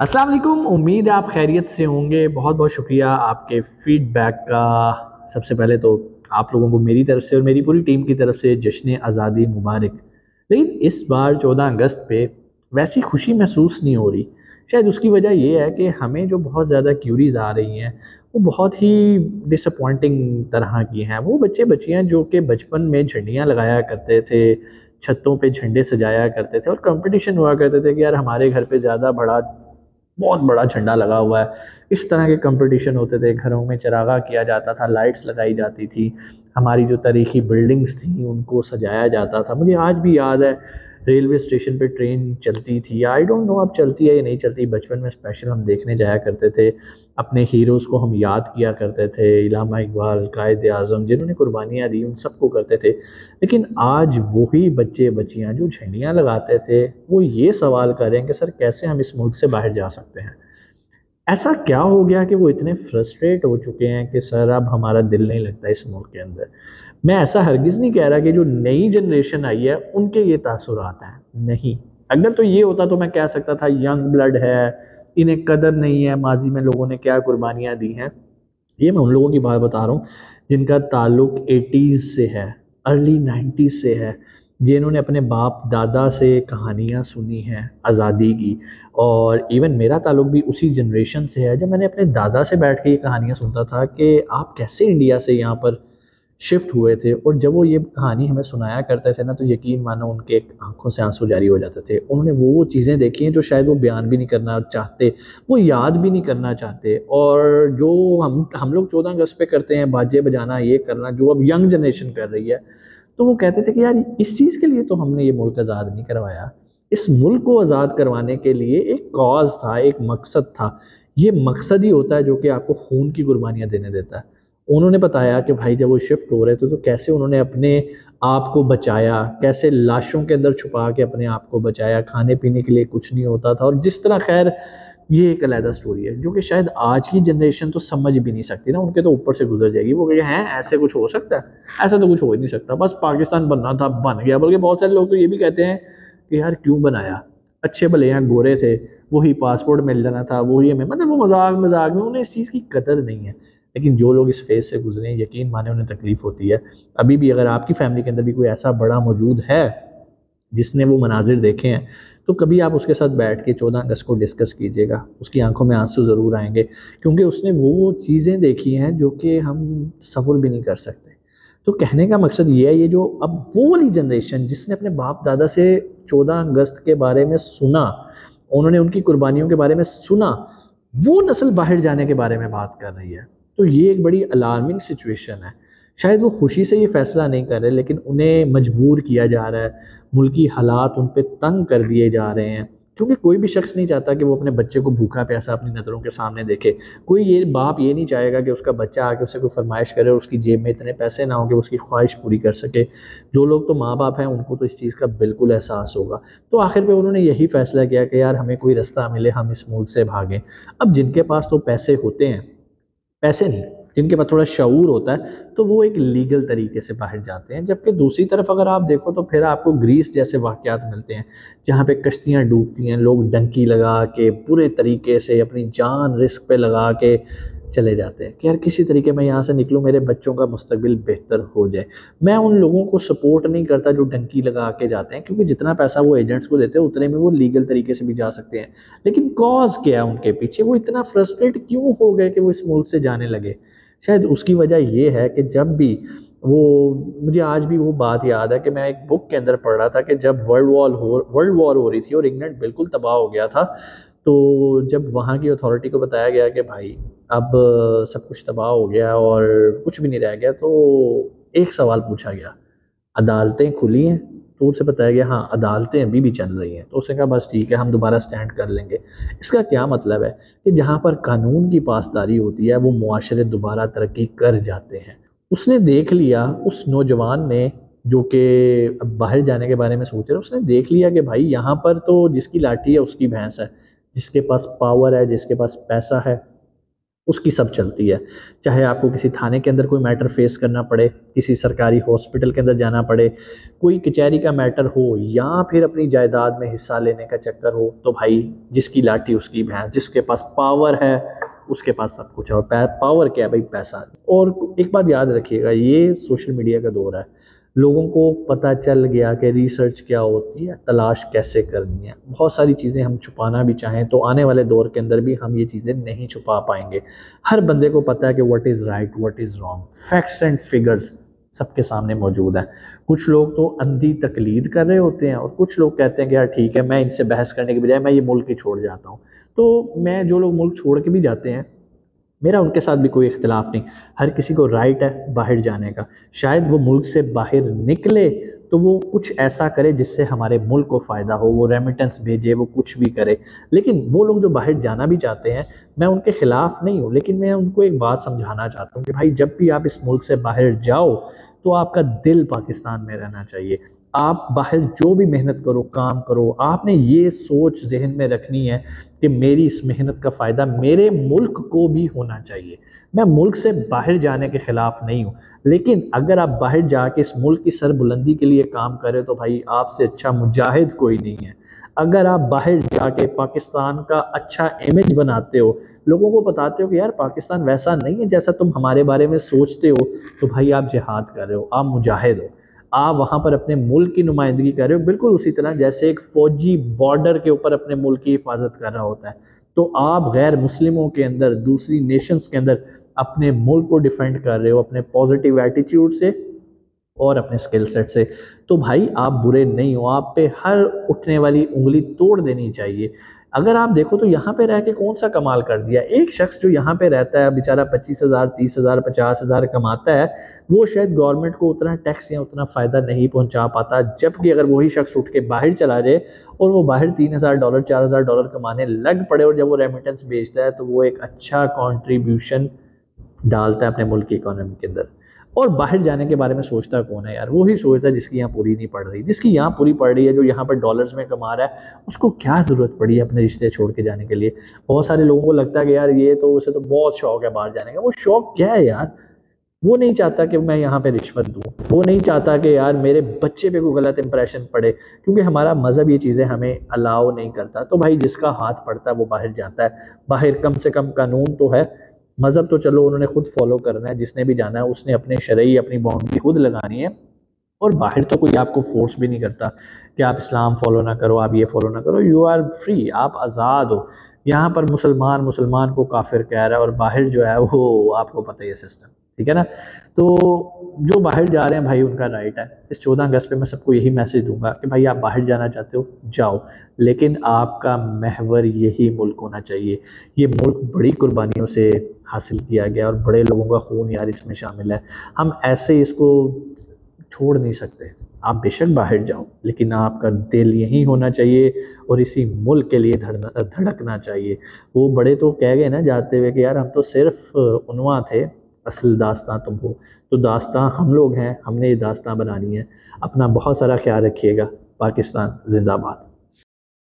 अस्सलाम वालेकुम। उम्मीद है आप खैरियत से होंगे। बहुत बहुत शुक्रिया आपके फीडबैक का। सबसे पहले तो आप लोगों को मेरी तरफ से और मेरी पूरी टीम की तरफ से जश्न आज़ादी मुबारक। लेकिन इस बार 14 अगस्त पे वैसी खुशी महसूस नहीं हो रही। शायद उसकी वजह ये है कि हमें जो बहुत ज़्यादा क्यूरीज आ रही हैं वो बहुत ही डिसअपॉइंटिंग तरह की हैं। वो बच्चे बच्चियां जो कि बचपन में झंडियाँ लगाया करते थे, छतों पे झंडे सजाया करते थे और कंपटीशन हुआ करते थे कि यार हमारे घर पे ज़्यादा बड़ा बहुत बड़ा झंडा लगा हुआ है। इस तरह के कंपटीशन होते थे, घरों में चरागा किया जाता था, लाइट्स लगाई जाती थी, हमारी जो तारीखी बिल्डिंग्स थी उनको सजाया जाता था। मुझे आज भी याद है रेलवे स्टेशन पे ट्रेन चलती थी, आई डोंट नो अब चलती है या नहीं चलती। बचपन में स्पेशल हम देखने जाया करते थे, अपने हीरोज़ को हम याद किया करते थे, इलामा इकबाल, कायद आज़म जिन्होंने कुर्बानियाँ दी उन सबको करते थे। लेकिन आज वही बच्चे बच्चियां जो झंडियां लगाते थे वो ये सवाल कर रहे हैं कि सर कैसे हम इस मुल्क से बाहर जा सकते हैं। ऐसा क्या हो गया कि वो इतने फ्रस्ट्रेट हो चुके हैं कि सर अब हमारा दिल नहीं लगता इस मुल्क के अंदर। मैं ऐसा हरगिज नहीं कह रहा कि जो नई जनरेशन आई है उनके ये तासुरात हैं, नहीं। अगर तो ये होता तो मैं कह सकता था यंग ब्लड है, इन्हें कदर नहीं है माजी में लोगों ने क्या कुर्बानियां दी हैं। ये मैं उन लोगों की बात बता रहा हूँ जिनका ताल्लुक 80s से है, अर्ली 90s से है, जिन्होंने अपने बाप दादा से कहानियाँ सुनी हैं आज़ादी की। और इवन मेरा ताल्लुक भी उसी जनरेशन से है जब मैंने अपने दादा से बैठ के ये कहानियाँ सुनता था कि आप कैसे इंडिया से यहाँ पर शिफ्ट हुए थे। और जब वो ये कहानी हमें सुनाया करते थे ना तो यकीन मानो उनके आंखों से आंसू जारी हो जाते थे। उन्होंने वो चीज़ें देखी हैं जो शायद वो बयान भी नहीं करना चाहते, वो याद भी नहीं करना चाहते। और जो हम लोग 14 अगस्त पे करते हैं बाजे बजाना ये करना जो अब यंग जनरेशन कर रही है, तो वो कहते थे कि यार इस चीज़ के लिए तो हमने ये मुल्क आज़ाद नहीं करवाया। इस मुल्क को आज़ाद करवाने के लिए एक कॉज था, एक मकसद था। ये मकसद ही होता है जो कि आपको खून की कुर्बानियाँ देने देता है। उन्होंने बताया कि भाई जब वो शिफ्ट हो रहे थे तो कैसे उन्होंने अपने आप को बचाया, कैसे लाशों के अंदर छुपा के अपने आप को बचाया, खाने पीने के लिए कुछ नहीं होता था। और जिस तरह खैर ये एक अलहदा स्टोरी है जो कि शायद आज की जनरेशन तो समझ भी नहीं सकती ना, उनके तो ऊपर से गुजर जाएगी। वो कहेंगे हैं ऐसे कुछ हो सकता है, ऐसा तो कुछ हो ही नहीं सकता, बस पाकिस्तान बनना था बन गया। बल्कि बहुत सारे लोग तो ये भी कहते हैं कि यार क्यों बनाया, अच्छे भले यहाँ गोरे थे, वही पासपोर्ट मिल जाना था, वही हमें, मतलब वो मजाक मजाक में, उन्हें इस चीज़ की कदर नहीं है। लेकिन जो लोग इस फेज से गुजरे हैं यकीन माने उन्हें तकलीफ होती है। अभी भी अगर आपकी फैमिली के अंदर भी कोई ऐसा बड़ा मौजूद है जिसने वो मनाजिर देखे हैं तो कभी आप उसके साथ बैठ के 14 अगस्त को डिस्कस कीजिएगा, उसकी आंखों में आंसू ज़रूर आएंगे, क्योंकि उसने वो चीज़ें देखी हैं जो कि हम तसव्वुर भी नहीं कर सकते। तो कहने का मकसद ये है, ये जो अब वो वाली जनरेशन जिसने अपने बाप दादा से 14 अगस्त के बारे में सुना, उन्होंने उनकी कुर्बानियों के बारे में सुना, वो नस्ल बाहर जाने के बारे में बात कर रही है। तो ये एक बड़ी अलार्मिंग सिचुएशन है। शायद वो खुशी से ये फैसला नहीं कर रहे लेकिन उन्हें मजबूर किया जा रहा है, मुल्की हालात उन पे तंग कर दिए जा रहे हैं। क्योंकि कोई भी शख्स नहीं चाहता कि वो अपने बच्चे को भूखा प्यासा अपनी नज़रों के सामने देखे। कोई ये बाप ये नहीं चाहेगा कि उसका बच्चा आके उससे कोई फरमाइश करे और उसकी जेब में इतने पैसे ना हो कि वो उसकी ख्वाहिश पूरी कर सके। जो लोग तो माँ बाप हैं उनको तो इस चीज़ का बिल्कुल एहसास होगा। तो आखिर में उन्होंने यही फैसला किया कि यार हमें कोई रास्ता मिले, हम इस मुल्क से भागें। अब जिनके पास तो पैसे होते हैं, पैसे नहीं, जिनके पास थोड़ा शऊर होता है, तो वो एक लीगल तरीके से बाहर जाते हैं। जबकि दूसरी तरफ अगर आप देखो तो फिर आपको ग्रीस जैसे वाक़यात मिलते हैं जहाँ पे कश्तियाँ डूबती हैं, लोग डंकी लगा के पूरे तरीके से अपनी जान रिस्क पे लगा के चले जाते हैं कि यार किसी तरीके मैं यहाँ से निकलूँ, मेरे बच्चों का मुस्तकबिल बेहतर हो जाए। मैं उन लोगों को सपोर्ट नहीं करता जो डंकी लगा के जाते हैं, क्योंकि जितना पैसा वो एजेंट्स को देते हैं उतने में वो लीगल तरीके से भी जा सकते हैं। लेकिन कॉज क्या है उनके पीछे, वो इतना फ्रस्ट्रेट क्यों हो गए कि वो इस मुल्क से जाने लगे। शायद उसकी वजह ये है कि जब भी वो, मुझे आज भी वो बात याद है कि मैं एक बुक के अंदर पढ़ रहा था कि जब वर्ल्ड वॉर हो रही थी और इंग्लैंड बिल्कुल तबाह हो गया था, तो जब वहाँ की अथॉरिटी को बताया गया कि भाई अब सब कुछ तबाह हो गया और कुछ भी नहीं रह गया, तो एक सवाल पूछा गया, अदालतें खुली हैं? तो उसे बताया गया हाँ अदालतें अभी भी चल रही हैं। तो उसने कहा बस ठीक है, हम दोबारा स्टैंड कर लेंगे। इसका क्या मतलब है कि जहाँ पर कानून की पासदारी होती है वो मुआशरे दोबारा तरक्की कर जाते हैं। उसने देख लिया, उस नौजवान ने जो कि अब बाहर जाने के बारे में सोच रहा है, उसने देख लिया कि भाई यहाँ पर तो जिसकी लाठी है उसकी भैंस है, जिसके पास पावर है, जिसके पास पैसा है, اس کی سب چلتی ہے. چاہے آپ کو کسی تھانے کے اندر کوئی میٹر فیس کرنا پڑے، کسی سرکاری ہاسپٹل کے اندر جانا پڑے، کوئی کچہری کا میٹر ہو، یا پھر اپنی جائیداد میں حصہ لینے کا چکر ہو، تو بھائی جس کی لاٹھی اس کی بھینس، جس کے پاس پاور ہے اس کے پاس سب کچھ ہے. اور پاور کیا ہے بھائی؟ پیسہ. اور ایک بات یاد رکھیے گا، یہ سوشل میڈیا کا دور ہے، لوگوں کو پتہ چل گیا کہ ریسرچ کیا ہوتی ہے، تلاش کیسے کرنی ہے. بہت ساری چیزیں ہم چھپانا بھی چاہیں تو آنے والے دور کے اندر بھی ہم یہ چیزیں نہیں چھپا پائیں گے. ہر بندے کو پتہ ہے کہ what is right, what is wrong, facts and figures سب کے سامنے موجود ہیں. کچھ لوگ تو اندھی تقلید کر رہے ہوتے ہیں، اور کچھ لوگ کہتے ہیں کہ یار ٹھیک ہے، میں ان سے بحث کرنے کے بجائے میں یہ ملک ہی چھوڑ جاتا ہوں. تو میں جو لوگ ملک چھوڑ کے بھی جاتے ہیں، میرا ان کے ساتھ بھی کوئی اختلاف نہیں. ہر کسی کو رائٹ ہے باہر جانے کا. شاید وہ ملک سے باہر نکلے تو وہ کچھ ایسا کرے جس سے ہمارے ملک کو فائدہ ہو، وہ ریمیٹنس بھیجے، وہ کچھ بھی کرے. لیکن وہ لوگ جو باہر جانا بھی چاہتے ہیں، میں ان کے خلاف نہیں ہوں، لیکن میں ان کو ایک بات سمجھانا چاہتا ہوں کہ بھائی جب بھی آپ اس ملک سے باہر جاؤ تو آپ کا دل پاکستان میں رہنا چاہیے. آپ باہر جو بھی محنت کرو، کام کرو، آپ نے یہ سوچ ذہن میں رکھنی ہے کہ میری اس محنت کا فائدہ میرے ملک کو بھی ہونا چاہیے. میں ملک سے باہر جانے کے خلاف نہیں ہوں، لیکن اگر آپ باہر جا کے اس ملک کی سربلندی کے لیے کام کریں تو بھائی آپ سے اچھا مجاہد کوئی نہیں ہے. اگر آپ باہر جا کے پاکستان کا اچھا امیج بناتے ہو، لوگوں کو بتاتے ہو کہ یار پاکستان ویسا نہیں ہے جیسا تم ہمارے بارے میں سوچتے ہو، تو بھائی آپ جہاد کر رہے ہو، آپ مجاہد ہو. آپ وہاں پر اپنے ملک کی نمائندگی کر رہے ہو، بالکل اسی طرح جیسے ایک فوجی بارڈر کے اوپر اپنے ملک کی حفاظت کر رہا ہوتا ہے. تو آپ غیر مسلموں کے اندر، دوسری نیشنز کے اندر اپنے ملک کو ڈیفینڈ کر رہے ہو اپنے پازیٹیو ایٹیٹیوڈ سے اور اپنے سکل سیٹ سے. تو بھائی آپ برے نہیں ہو، آپ پہ ہر اٹھنے والی انگلی توڑ دینی چاہیے. اگر آپ دیکھو تو یہاں پہ رہ کے کون سا کمال کر دیا ایک شخص جو یہاں پہ رہتا ہے بیچارہ 25,000 30,000 50,000 کماتا ہے، وہ شاید گورنمنٹ کو اتنا ٹیکس یا اتنا فائدہ نہیں پہنچا پاتا، جبکہ اگر وہی شخص اٹھ کے باہر چلا جائے اور وہ باہر $3,000 $4,000 کمانے لگ پڑے، اور جب وہ ریمیٹنس بھیجتا ہے تو وہ ایک اچھا کنٹریبیوشن ڈالتا ہے اپنے ملک کی اکانومی کے اندر. اور باہر جانے کے بارے میں سوچتا کون ہے یار؟ وہی سوچتا ہے جس کی یہاں پوری نہیں پڑ رہی. جس کی یہاں پوری پڑ رہی ہے، جو یہاں پر ڈالرز میں کما رہا ہے، اس کو کیا ضرورت پڑی ہے اپنے رشتے چھوڑ کے جانے کے لیے؟ بہت سارے لوگوں کو لگتا ہے کہ یار یہ تو اسے تو بہت شوق ہے باہر جانے کا. وہ شوق کیا ہے یار؟ وہ نہیں چاہتا کہ میں یہاں پہ رشوت دوں، وہ نہیں چاہتا کہ یار میرے بچے پہ کوئی غلط امپریشن پڑے، کیونکہ ہمارا مذہب یہ چیزیں ہمیں الاؤ نہیں کرتا. تو بھائی جس کا ہاتھ پڑتا ہے وہ باہر جاتا ہے. باہر کم سے کم قانون تو ہے، مذہب تو چلو انہوں نے خود فالو کرنا ہے، جس نے بھی جانا ہے اس نے اپنے شرعی اپنی باؤنڈری خود لگانی ہے. اور باہر تو کوئی آپ کو فورس بھی نہیں کرتا کہ آپ اسلام فالو نہ کرو، آپ یہ فالو نہ کرو. یو آر فری، آپ آزاد ہو. یہاں پر مسلمان مسلمان کو کافر کہہ رہا ہے، اور باہر جو ہے وہ آپ کو پتہ ہی ہے سسٹم، ٹھیک ہے نا؟ تو جو باہر جا رہے ہیں بھائی ان کا رائٹ ہے. اس 14 اگست پہ میں سب کو یہی میسج دوں گا کہ بھائی آپ باہر جانا چاہتے ہو جاؤ، لیکن آپ کا محور یہی ملک ہونا چاہیے. یہ ملک بڑی قربانیوں سے حاصل کیا گیا اور بڑے لوگوں کا خون یار اس میں شامل ہے. ہم ایسے اس کو چھوڑ نہیں سکتے. آپ بے شک باہر جاؤ، لیکن آپ کا دل یہی ہونا چاہیے اور اسی ملک کے لیے دھڑکنا چاہیے. وہ بڑے تو کہہ گئے نا جاتے ہوئے کہ یار ہم تو صرف عنواں تھے، اصل داستان تم ہو. تو داستان ہم لوگ ہیں، ہم نے یہ داستان بنانی ہے. اپنا بہت سارا خیال رکھیے گا. پاکستان زندہ باد.